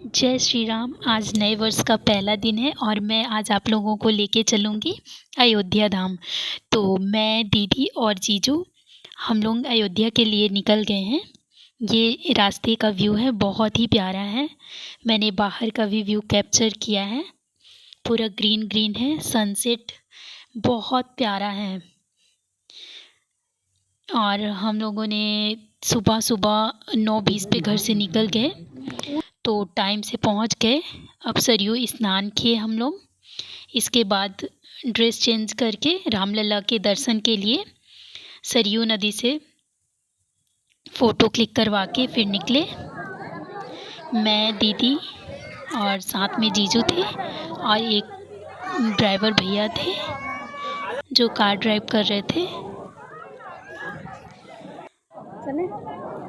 जय श्री राम। आज नए वर्ष का पहला दिन है और मैं आज आप लोगों को लेके चलूँगी अयोध्या धाम। तो मैं, दीदी और जीजू हम लोग अयोध्या के लिए निकल गए हैं। ये रास्ते का व्यू है, बहुत ही प्यारा है। मैंने बाहर का भी व्यू कैप्चर किया है। पूरा ग्रीन ग्रीन है, सनसेट बहुत प्यारा है। और हम लोगों ने सुबह सुबह 9:20 पे घर से निकल गए तो टाइम से पहुंच गए। अब सरयू स्नान किए हम लोग। इसके बाद ड्रेस चेंज करके रामलला के दर्शन के लिए सरयू नदी से फ़ोटो क्लिक करवा के फिर निकले। मैं, दीदी और साथ में जीजू थे और एक ड्राइवर भैया थे जो कार ड्राइव कर रहे थे।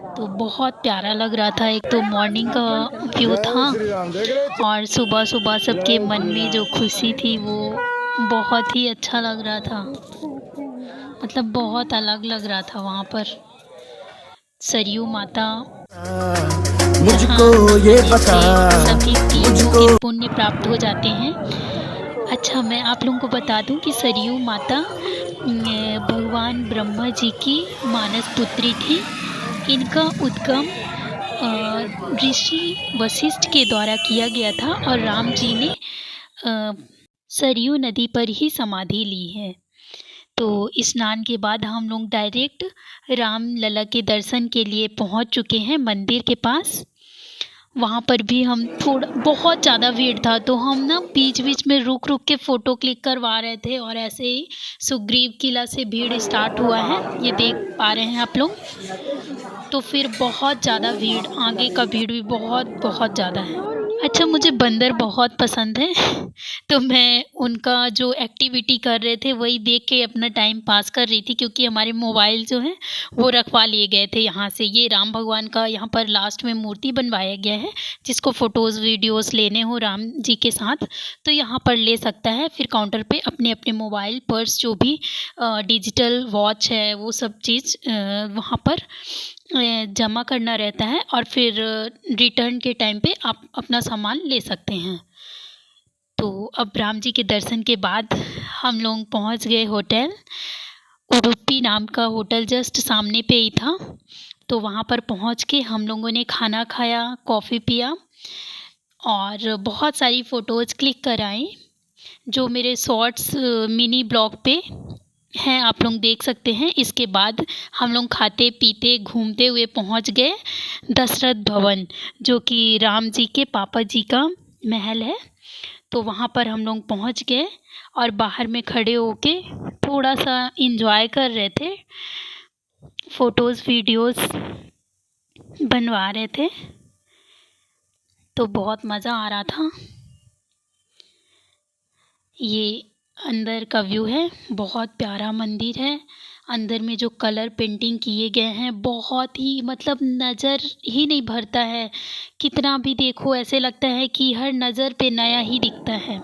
तो बहुत प्यारा लग रहा था। एक तो मॉर्निंग का व्यू था और सुबह सुबह सबके मन में जो खुशी थी वो बहुत ही अच्छा लग रहा था। मतलब बहुत अलग लग रहा था वहाँ पर। सरयू माता मुझको ये बता, सभी तीनों के पुण्य प्राप्त हो जाते हैं। अच्छा, मैं आप लोगों को बता दूं कि सरयू माता भगवान ब्रह्मा जी की मानस पुत्री थी। इनका उद्गम ऋषि वशिष्ठ के द्वारा किया गया था और राम जी ने सरयू नदी पर ही समाधि ली है। तो स्नान के बाद हम लोग डायरेक्ट रामलला के दर्शन के लिए पहुंच चुके हैं मंदिर के पास। वहाँ पर भी हम बहुत ज़्यादा भीड़ था तो हम ना बीच बीच में रुक रुक के फ़ोटो क्लिक करवा रहे थे। और ऐसे ही सुग्रीव किला से भीड़ स्टार्ट हुआ है, ये देख पा रहे हैं आप लोग। तो फिर बहुत ज़्यादा भीड़, आगे का भीड़ भी बहुत बहुत ज़्यादा है। अच्छा, मुझे बंदर बहुत पसंद है तो मैं उनका जो एक्टिविटी कर रहे थे वही देख के अपना टाइम पास कर रही थी, क्योंकि हमारे मोबाइल जो है वो रखवा लिए गए थे यहाँ से। ये राम भगवान का यहाँ पर लास्ट में मूर्ति बनवाया गया है, जिसको फ़ोटोज़ वीडियोज़ लेने हो राम जी के साथ तो यहाँ पर ले सकता है। फिर काउंटर पे अपने अपने मोबाइल, पर्स, जो भी डिजिटल वॉच है वो सब चीज़ वहाँ पर जमा करना रहता है और फिर रिटर्न के टाइम पे आप अपना सामान ले सकते हैं। तो अब राम जी के दर्शन के बाद हम लोग पहुंच गए होटल। उडुपी नाम का होटल जस्ट सामने पे ही था। तो वहाँ पर पहुंच के हम लोगों ने खाना खाया, कॉफ़ी पिया और बहुत सारी फ़ोटोज़ क्लिक कराई जो मेरे शॉर्ट्स मिनी ब्लॉग पे हैं, आप लोग देख सकते हैं। इसके बाद हम लोग खाते पीते घूमते हुए पहुंच गए दशरथ भवन, जो कि राम जी के पापा जी का महल है। तो वहाँ पर हम लोग पहुंच गए और बाहर में खड़े होके थोड़ा सा इंजॉय कर रहे थे, फ़ोटोज़ वीडियोज़ बनवा रहे थे। तो बहुत मज़ा आ रहा था। ये अंदर का व्यू है, बहुत प्यारा मंदिर है। अंदर में जो कलर पेंटिंग किए गए हैं बहुत ही, मतलब नज़र ही नहीं भरता है। कितना भी देखो ऐसे लगता है कि हर नज़र पे नया ही दिखता है।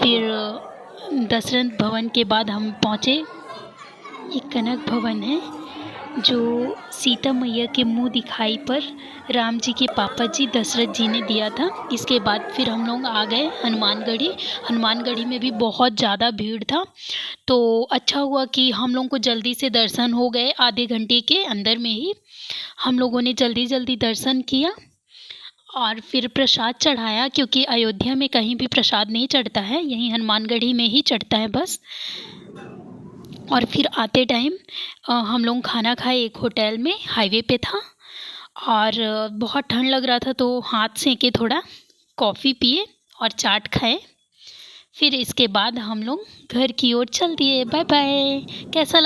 फिर दशरथ भवन के बाद हम पहुँचे, ये कनक भवन है जो सीता मैया के मुंह दिखाई पर राम जी के पापा जी दशरथ जी ने दिया था। इसके बाद फिर हम लोग आ गए हनुमानगढ़ी। हनुमानगढ़ी में भी बहुत ज़्यादा भीड़ था, तो अच्छा हुआ कि हम लोग को जल्दी से दर्शन हो गए। आधे घंटे के अंदर में ही हम लोगों ने जल्दी जल्दी दर्शन किया और फिर प्रसाद चढ़ाया, क्योंकि अयोध्या में कहीं भी प्रसाद नहीं चढ़ता है, यहीं हनुमानगढ़ी में ही चढ़ता है बस। और फिर आते टाइम हम लोग खाना खाए एक होटल में, हाईवे पे था और बहुत ठंड लग रहा था तो हाथ सेके थोड़ा, कॉफ़ी पिए और चाट खाए। फिर इसके बाद हम लोग घर की ओर चल दिए। Bye bye. कैसा